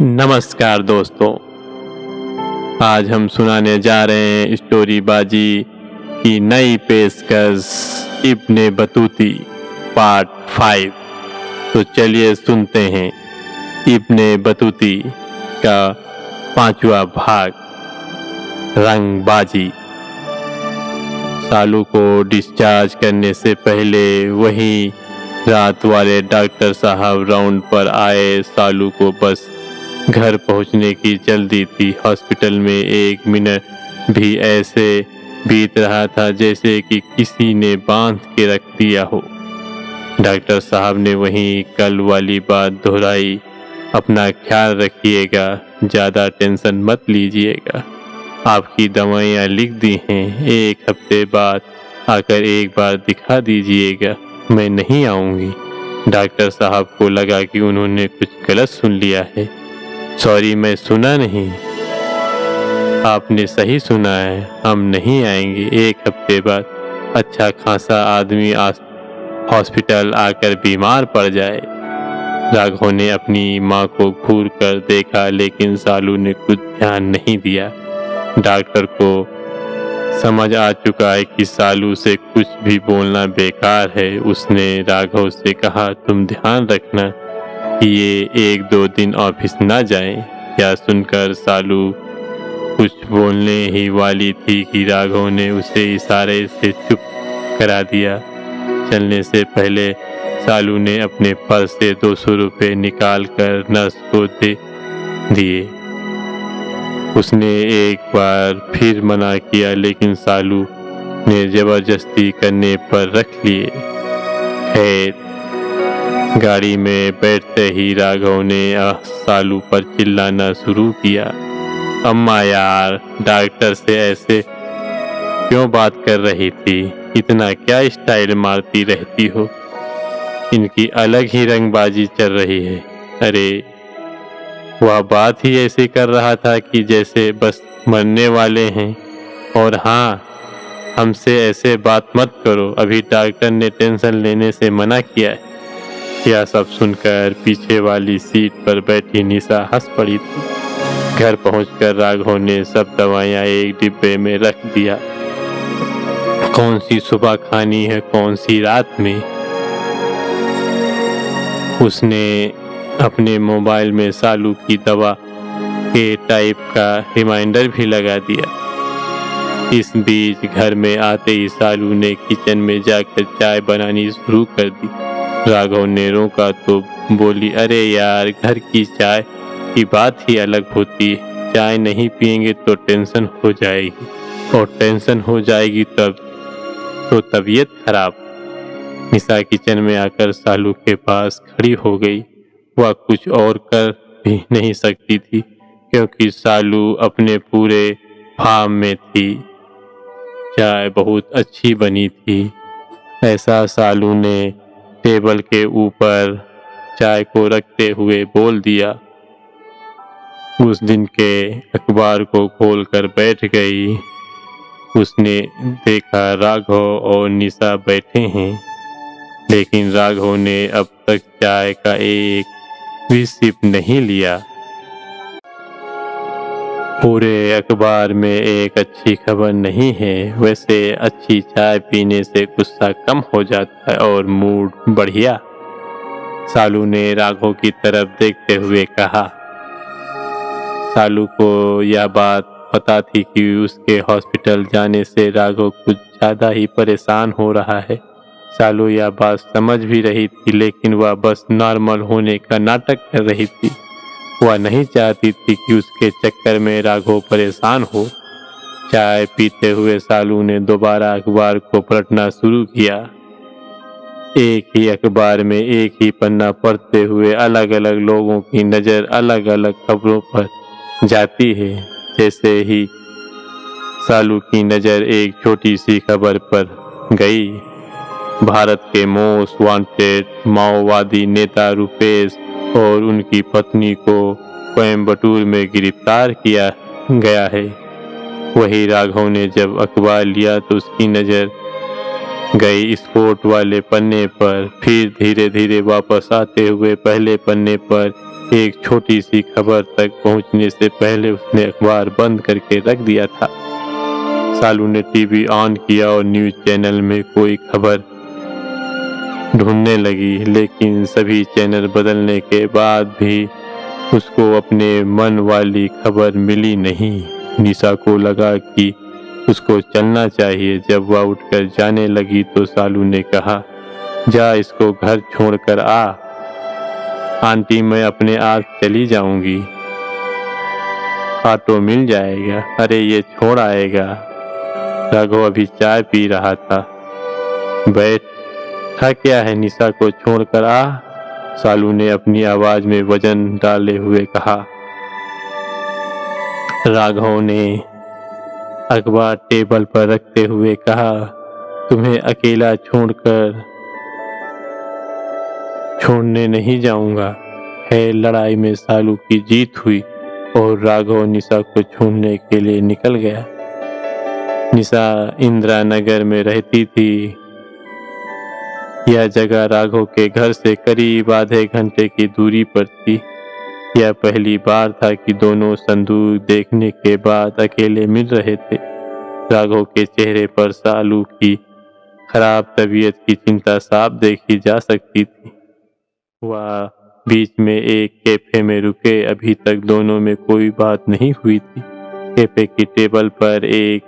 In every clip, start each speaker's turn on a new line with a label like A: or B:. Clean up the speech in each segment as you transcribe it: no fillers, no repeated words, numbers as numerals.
A: नमस्कार दोस्तों, आज हम सुनाने जा रहे हैं स्टोरी बाजी की नई पेशकश इब्ने बतूती पार्ट 5। तो चलिए सुनते हैं इब्ने बतूती का 5वां भाग, रंगबाजी। सालू को डिस्चार्ज करने से पहले वहीं रात वाले डॉक्टर साहब राउंड पर आए। सालू को बस घर पहुंचने की जल्दी थी। हॉस्पिटल में 1 मिनट भी ऐसे बीत रहा था जैसे कि किसी ने बांध के रख दिया हो। डॉक्टर साहब ने वहीं कल वाली बात दोहराई, अपना ख्याल रखिएगा, ज़्यादा टेंशन मत लीजिएगा, आपकी दवाइयाँ लिख दी हैं, 1 हफ्ते बाद आकर एक बार दिखा दीजिएगा। मैं नहीं आऊँगी। डॉक्टर साहब को लगा कि उन्होंने कुछ गलत सुन लिया है। सॉरी, मैं सुना नहीं। आपने सही सुना है, हम नहीं आएंगे 1 हफ्ते बाद। अच्छा खासा आदमी हॉस्पिटल आकर बीमार पड़ जाए। राघव ने अपनी माँ को घूर कर देखा, लेकिन सालू ने कुछ ध्यान नहीं दिया। डॉक्टर को समझ आ चुका है कि सालू से कुछ भी बोलना बेकार है। उसने राघव से कहा, तुम ध्यान रखना कि ये 1-2 दिन ऑफिस ना जाएं। यह सुनकर सालू कुछ बोलने ही वाली थी कि राघव ने उसे इशारे से चुप करा दिया। चलने से पहले सालू ने अपने पर्स से 200 रुपये निकाल कर नर्स को दे दिए। उसने एक बार फिर मना किया, लेकिन सालू ने जबरदस्ती करने पर रख लिए। खैर, गाड़ी में बैठते ही राघव ने सालू पर चिल्लाना शुरू किया, अम्मा यार, डॉक्टर से ऐसे क्यों बात कर रही थी? इतना क्या स्टाइल मारती रहती हो? इनकी अलग ही रंगबाजी चल रही है। अरे, वह बात ही ऐसे कर रहा था कि जैसे बस मरने वाले हैं। और हाँ, हमसे ऐसे बात मत करो, अभी डॉक्टर ने टेंशन लेने से मना किया है। यह सब सुनकर पीछे वाली सीट पर बैठी निशा हंस पड़ी थी। घर पहुंचकर राघव ने सब दवाइयाँ एक डिब्बे में रख दिया। कौन सी सुबह खानी है, कौन सी रात में। उसने अपने मोबाइल में सालू की दवा के टाइप का रिमाइंडर भी लगा दिया। इस बीच घर में आते ही सालू ने किचन में जाकर चाय बनानी शुरू कर दी। राघव ने रोका तो बोली, अरे यार, घर की चाय की बात ही अलग होती है। चाय नहीं पिएंगे तो टेंशन हो जाएगी, और टेंशन हो जाएगी तो तबीयत खराब। निशा किचन में आकर सालू के पास खड़ी हो गई। वह कुछ और कर भी नहीं सकती थी, क्योंकि सालू अपने पूरे फार्म में थी। चाय बहुत अच्छी बनी थी, ऐसा सालू ने टेबल के ऊपर चाय को रखते हुए बोल दिया। उस दिन के अखबार को खोलकर बैठ गई। उसने देखा राघव और निशा बैठे हैं, लेकिन राघव ने अब तक चाय का एक भी सिप नहीं लिया। पूरे अखबार में एक अच्छी खबर नहीं है। वैसे अच्छी चाय पीने से गुस्सा कम हो जाता है और मूड बढ़िया। सालू ने राघव की तरफ देखते हुए कहा। सालू को यह बात पता थी कि उसके हॉस्पिटल जाने से राघव कुछ ज़्यादा ही परेशान हो रहा है। सालू यह बात समझ भी रही थी, लेकिन वह बस नॉर्मल होने का नाटक कर रही थी। वह नहीं चाहती थी कि उसके चक्कर में राघव परेशान हो। चाय पीते हुए सालू ने दोबारा अखबार को पलटना शुरू किया। एक ही अखबार में एक ही पन्ना पढ़ते हुए अलग अलग लोगों की नज़र अलग अलग खबरों पर जाती है। जैसे ही सालू की नज़र एक छोटी सी खबर पर गई, भारत के मोस्ट वांटेड माओवादी नेता रुपेश और उनकी पत्नी को कोयम्बटूर में गिरफ्तार किया गया है। वही राघव ने जब अखबार लिया तो उसकी नज़र गई स्पोर्ट वाले पन्ने पर, फिर धीरे धीरे वापस आते हुए पहले पन्ने पर एक छोटी सी खबर तक पहुंचने से पहले उसने अखबार बंद करके रख दिया था। सालू ने टीवी ऑन किया और न्यूज़ चैनल में कोई खबर ढूंढने लगी, लेकिन सभी चैनल बदलने के बाद भी उसको अपने मन वाली खबर मिली नहीं। निशा को लगा कि उसको चलना चाहिए। जब वह उठकर जाने लगी तो सालू ने कहा, जा इसको घर छोड़कर आ। आंटी मैं अपने आप चली जाऊंगी, ऑटो मिल जाएगा। अरे ये छोड़ आएगा। राघव अभी चाय पी रहा था। बैठा क्या है, निशा को छोड़कर आ, सालू ने अपनी आवाज में वजन डाले हुए कहा। राघव ने अखबार टेबल पर रखते हुए कहा, तुम्हें अकेला छोड़ने नहीं जाऊंगा। है लड़ाई में सालू की जीत हुई और राघव निशा को छोड़ने के लिए निकल गया। निशा इंदिरा नगर में रहती थी। यह जगह राघव के घर से करीब आधे घंटे की दूरी पर थी। यह पहली बार था कि दोनों संदूक देखने के बाद अकेले मिल रहे थे। राघव के चेहरे पर सालू की खराब तबीयत की चिंता साफ देखी जा सकती थी। वह बीच में एक कैफे में रुके। अभी तक दोनों में कोई बात नहीं हुई थी। कैफे की टेबल पर एक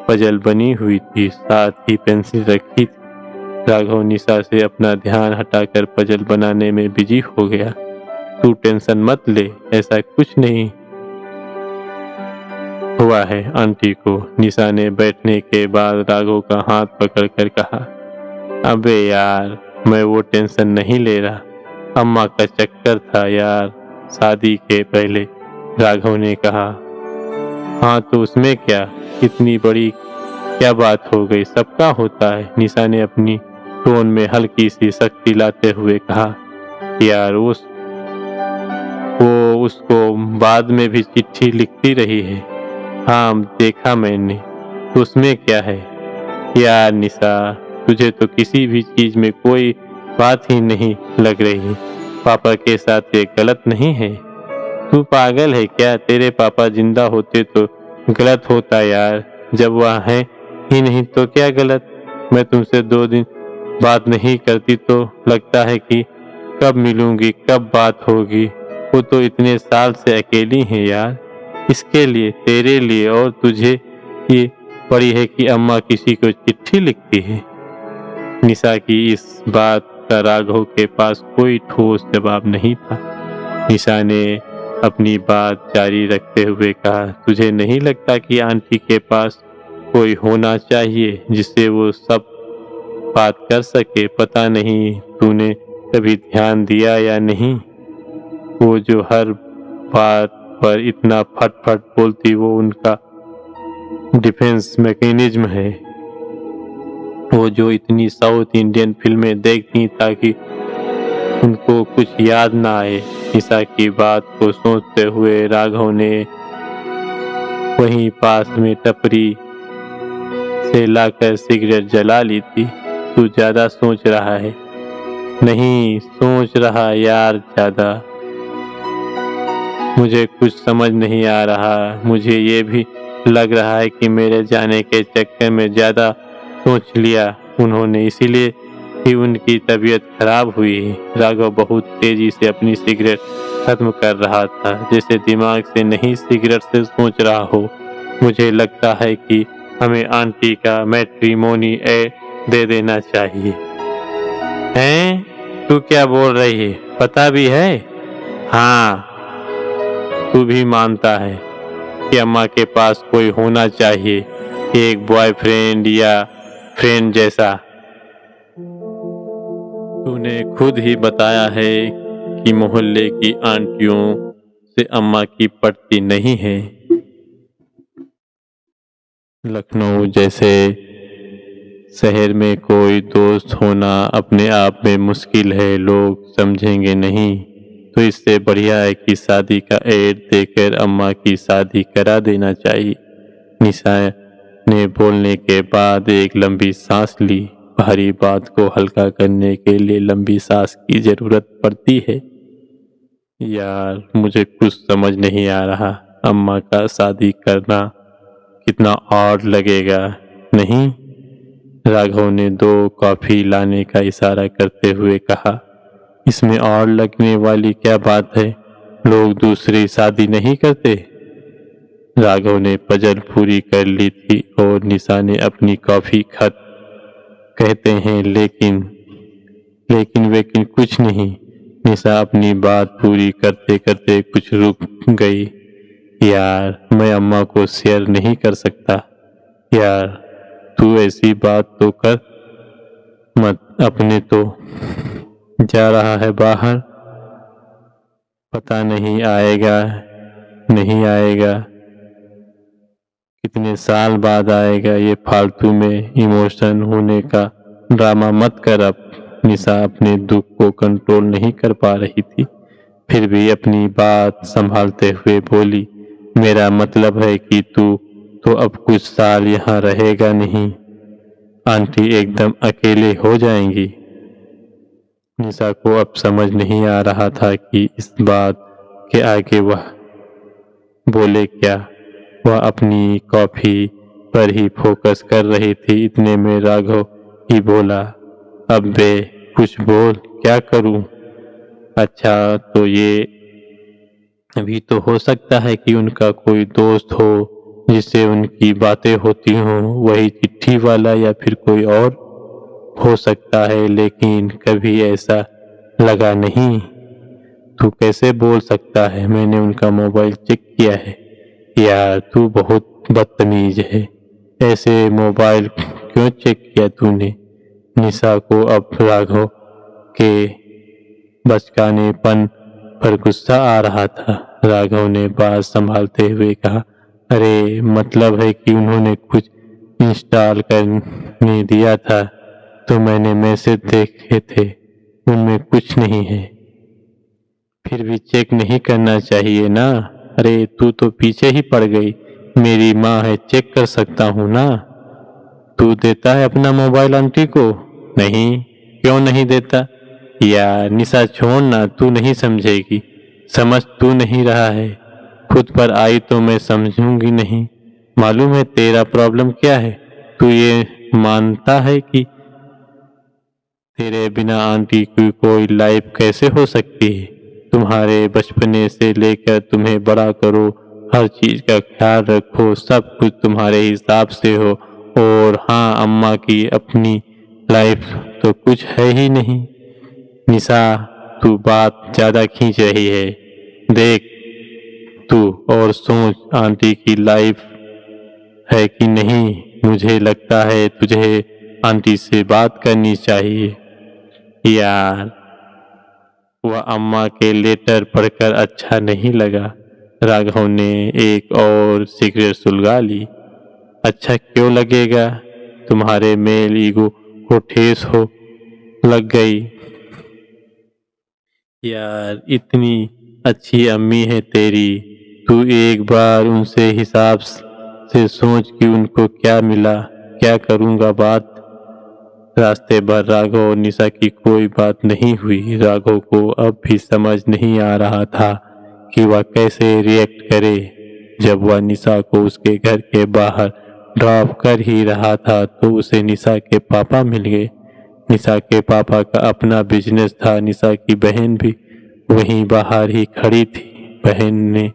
A: पजल बनी हुई थी, साथ ही पेंसिल रखी थी। राघव निशा से अपना ध्यान हटाकर पजल बनाने में बिजी हो गया। तू टेंशन मत ले, ऐसा कुछ नहीं हुआ है आंटी को, निशा ने बैठने के बाद राघव का हाथ पकड़कर कहा। अबे यार, मैं वो टेंशन नहीं ले रहा, अम्मा का चक्कर था यार, शादी के पहले, राघव ने कहा। हाँ तो उसमें क्या, इतनी बड़ी क्या बात हो गई, सबका होता है, निशा ने अपनी टोन में हल्की सी सख्ती लाते हुए कहा। यार वो उसको बाद में भी चिट्ठी लिखती रही है। हाँ देखा मैंने, तो उसमें क्या है। यार निशा, तुझे तो किसी भी चीज में कोई बात ही नहीं लग रही। पापा के साथ ये गलत नहीं है। तू पागल है क्या, तेरे पापा जिंदा होते तो गलत होता यार, जब वह है ही नहीं तो क्या गलत। मैं तुमसे 2 दिन बात नहीं करती तो लगता है कि कब मिलूंगी, कब बात होगी। वो तो इतने साल से अकेली है यार, इसके लिए, तेरे लिए और तुझे ये पड़ी है कि अम्मा किसी को चिट्ठी लिखती है। निशा की इस बात का राघव के पास कोई ठोस जवाब नहीं था। निशा ने अपनी बात जारी रखते हुए कहा, तुझे नहीं लगता कि आंटी के पास कोई होना चाहिए जिससे वो सब बात कर सके। पता नहीं तूने कभी ध्यान दिया या नहीं, वो जो हर बात पर इतना फट बोलती, वो उनका डिफेंस मैकेनिज्म है। वो जो इतनी साउथ इंडियन फिल्में देखती ताकि उनको कुछ याद ना आए। निशा की बात को सोचते हुए राघव ने वहीं पास में टपरी से लाकर सिगरेट जला ली थी। तू ज्यादा सोच रहा है। नहीं सोच रहा यार ज्यादा, मुझे कुछ समझ नहीं आ रहा। मुझे ये भी लग रहा है कि मेरे जाने के चक्कर में ज्यादा सोच लिया उन्होंने, इसीलिए ही उनकी तबीयत खराब हुई। राघव बहुत तेजी से अपनी सिगरेट खत्म कर रहा था, जैसे दिमाग से नहीं सिगरेट से सोच रहा हो। मुझे लगता है कि हमें आंटी का मैट्रिमोनी दे देना चाहिए। हैं? तू क्या बोल रही है, पता भी है? हाँ, तू भी मानता है कि अम्मा के पास कोई होना चाहिए, एक बॉयफ्रेंड या फ्रेंड जैसा। तूने खुद ही बताया है कि मोहल्ले की आंटियों से अम्मा की पटती नहीं है। लखनऊ जैसे शहर में कोई दोस्त होना अपने आप में मुश्किल है, लोग समझेंगे नहीं, तो इससे बढ़िया है कि शादी का एड देकर अम्मा की शादी करा देना चाहिए। निशा ने बोलने के बाद एक लंबी सांस ली। भारी बात को हल्का करने के लिए लंबी सांस की जरूरत पड़ती है। यार मुझे कुछ समझ नहीं आ रहा। अम्मा का शादी करना कितना ऑड लगेगा, नहीं? राघव ने 2 कॉफी लाने का इशारा करते हुए कहा। इसमें ऑड लगने वाली क्या बात है? लोग दूसरी शादी नहीं करते। राघव ने पजल पूरी कर ली थी और निशा ने अपनी कॉफी खत। कहते हैं लेकिन लेकिन वेकिन कुछ नहीं। निशा अपनी बात पूरी करते करते कुछ रुक गई। यार मैं अम्मा को शेयर नहीं कर सकता। यार तू ऐसी बात तो कर मत, अपने तो जा रहा है बाहर, पता नहीं आएगा नहीं आएगा, कितने साल बाद आएगा। ये फालतू में इमोशन होने का ड्रामा मत कर अब। निशा अपने दुख को कंट्रोल नहीं कर पा रही थी, फिर भी अपनी बात संभालते हुए बोली, मेरा मतलब है कि तू तो अब कुछ साल यहाँ रहेगा नहीं। आंटी एकदम अकेले हो जाएंगी। निशा को अब समझ नहीं आ रहा था कि इस बात के आगे वह बोले क्या। वह अपनी कॉफी पर ही फोकस कर रही थी। इतने में राघव ही बोला, अब बे कुछ बोल, क्या करूं? अच्छा तो ये भी तो हो सकता है कि उनका कोई दोस्त हो जिससे उनकी बातें होती हों, वही चिट्ठी वाला या फिर कोई और हो सकता है, लेकिन कभी ऐसा लगा नहीं। तू कैसे बोल सकता है? मैंने उनका मोबाइल चेक किया है। यार तू बहुत बदतमीज है। ऐसे मोबाइल क्यों चेक किया तूने? निशा को अब राघव के बचकानेपन पर गुस्सा आ रहा था। राघव ने बात संभालते हुए कहा, अरे मतलब है कि उन्होंने कुछ इंस्टॉल करने दिया था तो मैंने मैसेज देखे थे, उनमें कुछ नहीं है। फिर भी चेक नहीं करना चाहिए ना? अरे तू तो पीछे ही पड़ गई। मेरी माँ है, चेक कर सकता हूँ ना? तू देता है अपना मोबाइल आंटी को? नहीं, क्यों नहीं देता? यार निशा छोड़ ना, तू नहीं समझेगी। समझ तू नहीं रहा है, खुद पर आई तो मैं समझूंगी नहीं। मालूम है तेरा प्रॉब्लम क्या है? तू ये मानता है कि तेरे बिना आंटी की कोई लाइफ कैसे हो सकती है? तुम्हारे बचपने से लेकर तुम्हें बड़ा करो, हर चीज का ख्याल रखो, सब कुछ तुम्हारे हिसाब से हो। और हाँ, अम्मा की अपनी लाइफ तो कुछ है ही नहीं। निशा तू बात ज्यादा खींच रही है। देख तू और सोच, आंटी की लाइफ है कि नहीं। मुझे लगता है तुझे आंटी से बात करनी चाहिए। यार वह अम्मा के लेटर पढ़कर अच्छा नहीं लगा। राघव ने एक और सिगरेट सुलगा ली। अच्छा क्यों लगेगा? तुम्हारे मेल ईगो को ठेस हो लग गई। यार इतनी अच्छी अम्मी है तेरी, तू एक बार उनसे हिसाब से सोच कि उनको क्या मिला। क्या करूँगा बात। रास्ते भर राघव और निशा की कोई बात नहीं हुई। राघव को अब भी समझ नहीं आ रहा था कि वह कैसे रिएक्ट करे। जब वह निशा को उसके घर के बाहर ड्रॉप कर ही रहा था तो उसे निशा के पापा मिल गए। निशा के पापा का अपना बिजनेस था। निशा की बहन भी वहीं बाहर ही खड़ी थी। बहन ने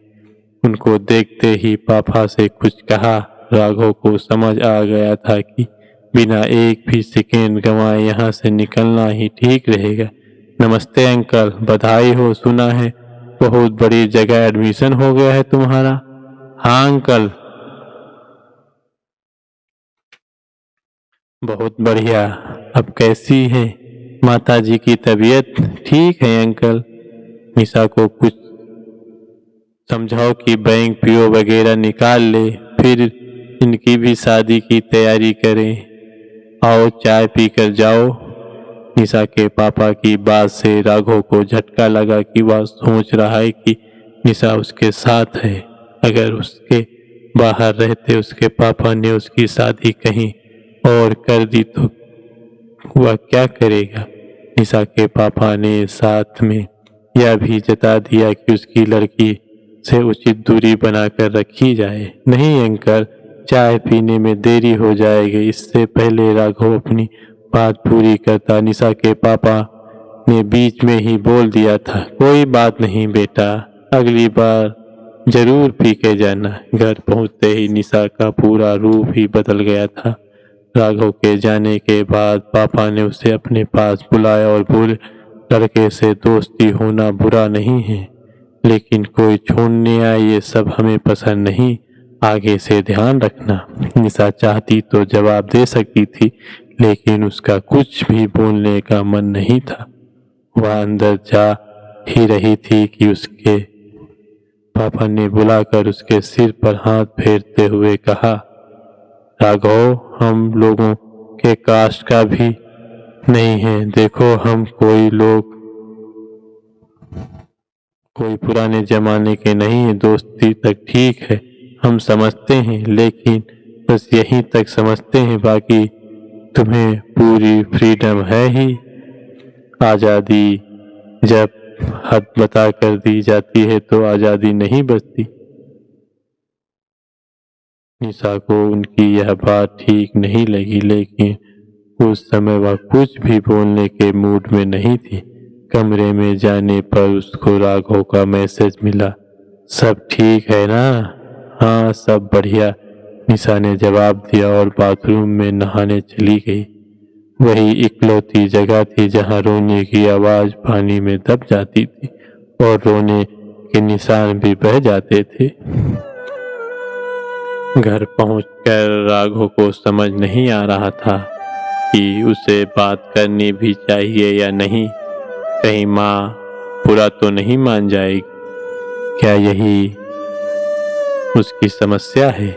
A: उनको देखते ही पापा से कुछ कहा। राघव को समझ आ गया था कि बिना एक भी सेकेंड गंवाए यहाँ से निकलना ही ठीक रहेगा। नमस्ते अंकल, बधाई हो, सुना है बहुत बड़ी जगह एडमिशन हो गया है तुम्हारा। हाँ अंकल, बहुत बढ़िया। अब कैसी है माताजी की तबीयत? ठीक है अंकल। निशा को कुछ समझाओ कि बैंक पीओ वगैरह निकाल ले, फिर इनकी भी शादी की तैयारी करें। आओ चाय पीकर जाओ। निशा के पापा की बात से राघव को झटका लगा कि वह सोच रहा है कि निशा उसके साथ है। अगर उसके बाहर रहते उसके पापा ने उसकी शादी कहीं और कर दी तो वह क्या करेगा। निशा के पापा ने साथ में यह भी जता दिया कि उसकी लड़की से उचित दूरी बनाकर रखी जाए। नहीं अंकल, चाय पीने में देरी हो जाएगी। इससे पहले राघव अपनी बात पूरी करता निशा के पापा ने बीच में ही बोल दिया था, कोई बात नहीं बेटा, अगली बार जरूर पी के जाना। घर पहुंचते ही निशा का पूरा रूप ही बदल गया था। राघव के जाने के बाद पापा ने उसे अपने पास बुलाया और बोले, लड़के से दोस्ती होना बुरा नहीं है, लेकिन कोई छोड़ने आए ये सब हमें पसंद नहीं, आगे से ध्यान रखना। निशा चाहती तो जवाब दे सकती थी, लेकिन उसका कुछ भी बोलने का मन नहीं था। वह अंदर जा ही रही थी कि उसके पापा ने बुलाकर उसके सिर पर हाथ फेरते हुए कहा, राघव, हम लोगों के कास्ट का भी नहीं है। देखो, हम कोई पुराने जमाने के नहीं है। दोस्ती तक ठीक है, हम समझते हैं, लेकिन बस यहीं तक समझते हैं। बाकी तुम्हें पूरी फ्रीडम है ही। आज़ादी जब हद बता कर दी जाती है तो आज़ादी नहीं बचती। निशा को उनकी यह बात ठीक नहीं लगी, लेकिन उस समय वह कुछ भी बोलने के मूड में नहीं थी। कमरे में जाने पर उसको राघव का मैसेज मिला, सब ठीक है ना? हाँ, सब बढ़िया, निशा ने जवाब दिया और बाथरूम में नहाने चली गई। वही इकलौती जगह थी जहाँ रोने की आवाज़ पानी में दब जाती थी और रोने के निशान भी बह जाते थे। घर पहुंचकर राघव को समझ नहीं आ रहा था कि उसे बात करनी भी चाहिए या नहीं। कहीं माँ बुरा तो नहीं मान जाएगी? क्या यही उसकी समस्या है?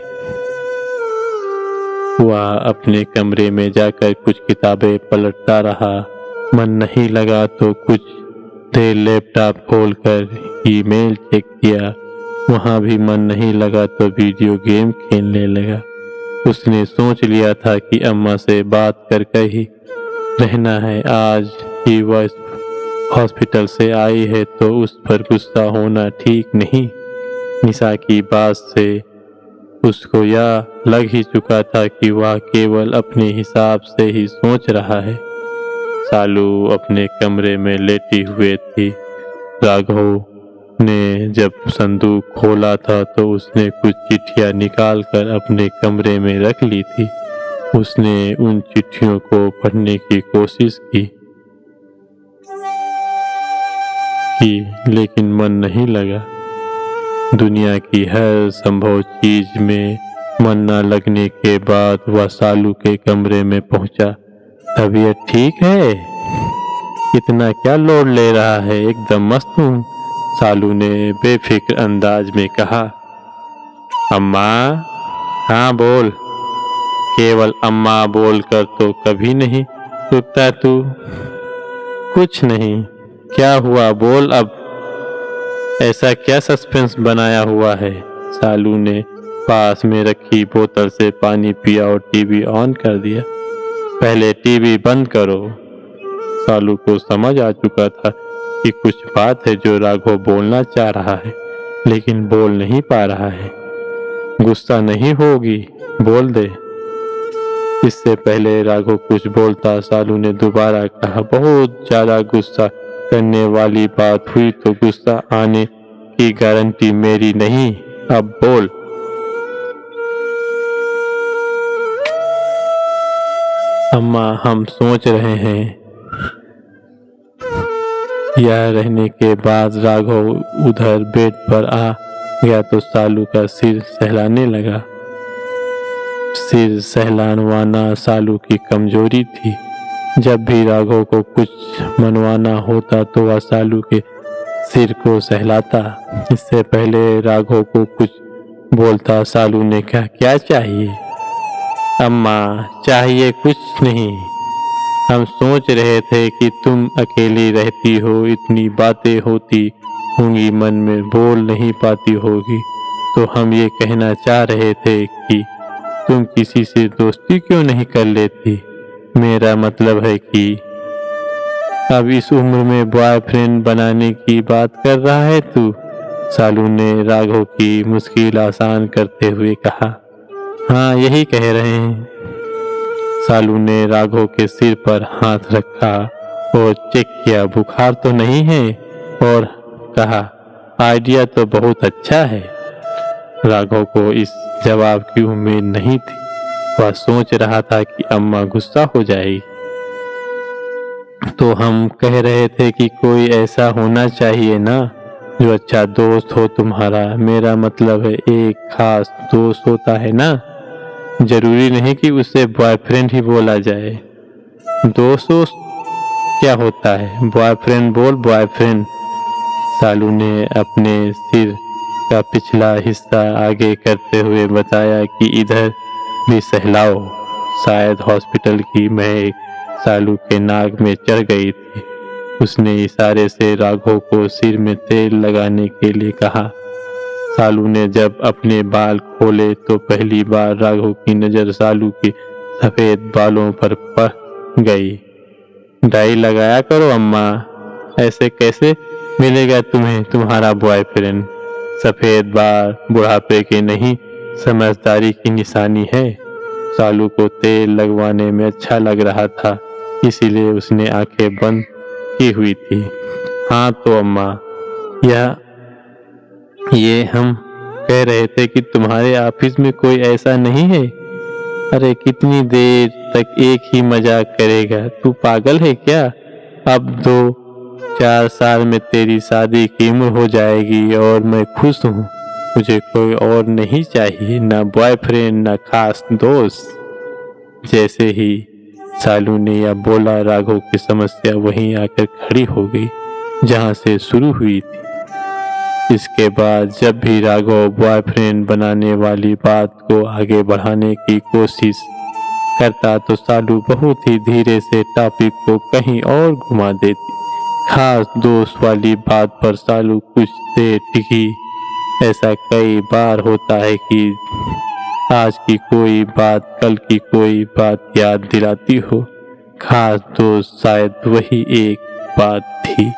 A: वह अपने कमरे में जाकर कुछ किताबें पलटता रहा। मन नहीं लगा तो कुछ देर लैपटॉप खोलकर ईमेल चेक किया। वहाँ भी मन नहीं लगा तो वीडियो गेम खेलने लगा। उसने सोच लिया था कि अम्मा से बात करके ही रहना है। आज ही वह हॉस्पिटल से आई है तो उस पर गुस्सा होना ठीक नहीं। निशा की बात से उसको यह लग ही चुका था कि वह केवल अपने हिसाब से ही सोच रहा है। सालू अपने कमरे में लेटी हुए थी। राघव ने जब संदूक खोला था तो उसने कुछ चिट्ठियां निकालकर अपने कमरे में रख ली थी। उसने उन चिट्ठियों को पढ़ने की कोशिश की लेकिन मन नहीं लगा। दुनिया की हर संभव चीज में मन न लगने के बाद वह सालू के कमरे में पहुंचा। तबीयत ठीक है? इतना क्या लोड ले रहा है? एकदम मस्त हूँ, सालू ने बेफिक्र अंदाज में कहा। अम्मा? हाँ बोल। केवल अम्मा बोलकर तो कभी नहीं रुकता तू। कुछ नहीं। क्या हुआ बोल अब। ऐसा क्या सस्पेंस बनाया हुआ है? सालू ने पास में रखी बोतल से पानी पिया और टीवी ऑन कर दिया। पहले टीवी बंद करो। सालू को समझ आ चुका था कि कुछ बात है जो राघव बोलना चाह रहा है लेकिन बोल नहीं पा रहा है। गुस्सा नहीं होगी? बोल दे। इससे पहले राघव कुछ बोलता सालू ने दोबारा कहा, बहुत ज्यादा गुस्सा करने वाली बात हुई तो गुस्सा आने की गारंटी मेरी नहीं। अब बोल। अम्मा, हम सोच रहे हैं। यह रहने के बाद राघव उधर बेड पर आ गया तो सालू का सिर सहलाने लगा। सिर सहलाना सालू की कमजोरी थी। जब भी राघव को कुछ मनवाना होता तो वह सालू के सिर को सहलाता। इससे पहले राघव को कुछ बोलता सालू ने कहा, क्या चाहिए? अम्मा, चाहिए कुछ नहीं। हम सोच रहे थे कि तुम अकेली रहती हो, इतनी बातें होती होंगी मन में, बोल नहीं पाती होगी, तो हम ये कहना चाह रहे थे कि तुम किसी से दोस्ती क्यों नहीं कर लेती। मेरा मतलब है कि अब इस उम्र में बॉयफ्रेंड बनाने की बात कर रहा है तू? सालू ने राघव की मुश्किल आसान करते हुए कहा। हाँ, यही कह रहे हैं। सालू ने राघव के सिर पर हाथ रखा और चेक किया, बुखार तो नहीं है, और कहा, आइडिया तो बहुत अच्छा है। राघव को इस जवाब की उम्मीद नहीं थी। वह सोच रहा था कि अम्मा गुस्सा हो जाएगी। तो हम कह रहे थे कि कोई ऐसा होना चाहिए ना जो अच्छा दोस्त हो तुम्हारा। मेरा मतलब है एक खास दोस्त होता है ना, जरूरी नहीं कि उसे बॉयफ्रेंड ही बोला जाए। दोस्त वोस्त क्या होता है? बॉयफ्रेंड बोल, बॉयफ्रेंड। सालू ने अपने सिर का पिछला हिस्सा आगे करते हुए बताया कि इधर भी सहलाओ। शायद हॉस्पिटल की महक सालू के नाक में चढ़ गई थी। उसने इशारे से राघव को सिर में तेल लगाने के लिए कहा। सालू ने जब अपने बाल खोले तो पहली बार राघव की नजर सालू के सफेद बालों पर पड़ गई। डाई लगाया करो अम्मा, ऐसे कैसे मिलेगा तुम्हें तुम्हारा बॉयफ्रेंड? सफेद बाल बुढ़ापे के नहीं, समझदारी की निशानी है। सालू को तेल लगवाने में अच्छा लग रहा था, इसीलिए उसने आंखें बंद की हुई थी। हाँ तो अम्मा, ये हम कह रहे थे कि तुम्हारे ऑफिस में कोई ऐसा नहीं है? अरे कितनी देर तक एक ही मजाक करेगा? तू पागल है क्या? अब 2-4 साल में तेरी शादी की उम्र हो जाएगी और मैं खुश हूँ। मुझे कोई और नहीं चाहिए, ना बॉयफ्रेंड ना खास दोस्त। जैसे ही सालू ने यह बोला, राघव की समस्या वहीं आकर खड़ी हो गई जहाँ से शुरू हुई थी। इसके बाद जब भी राघव बॉयफ्रेंड बनाने वाली बात को आगे बढ़ाने की कोशिश करता तो सालू बहुत ही धीरे से टॉपिक को कहीं और घुमा देती। खास दोस्त वाली बात पर सालू कुछ देर टिकी। ऐसा कई बार होता है कि आज की कोई बात कल की कोई बात याद दिलाती हो। खास दोस्त शायद वही एक बात थी।